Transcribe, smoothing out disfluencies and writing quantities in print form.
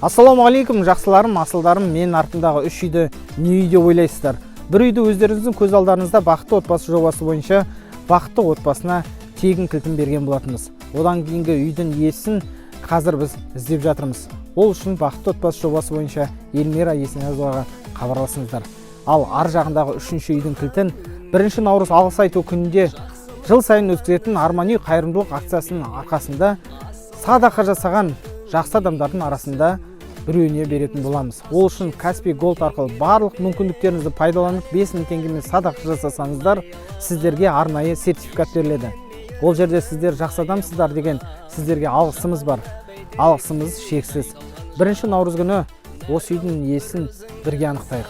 Ассалаумағалейкум, жақсыларым, асылдарым, мен артындағы үш үйді не үй деп ойлайсыздар? Бір үйді өздеріңіздің көз алдарыңызда Бақтты Отбасы жобасы бойынша Бақтты отбасына тегін кілтін берген болатынбыз. Одан кейінгі үйдің иесін қазір біз іздеп жатырмыз. Ол үшін Бақтты Отбасы жобасы бойынша Елмира есенәзоваға хабарласыңыздар. Ал ар жағындағы үшінші үйдің кілтін 1 наурыз алғыс айту күнінде жыл сайын өткізетін армани қайырымдылық акциясының арқасында садақа жасаған жақсы адамдардың арасында біреуіне беретін боламыз. Ол үшін Kaspi Bank арқылы барлық мүмкіндіктеріңізді пайдаланып 5000 теңгемен садақа жасасаңыздар, сіздерге арнайы сертификат беріледі. Ол жерде сіздер жақсы адамсыздар деген сіздерге алғысымыз бар. Алғысымыз шексіз. 1 наурыз күні осы үйдің иесін бірге анықтайық.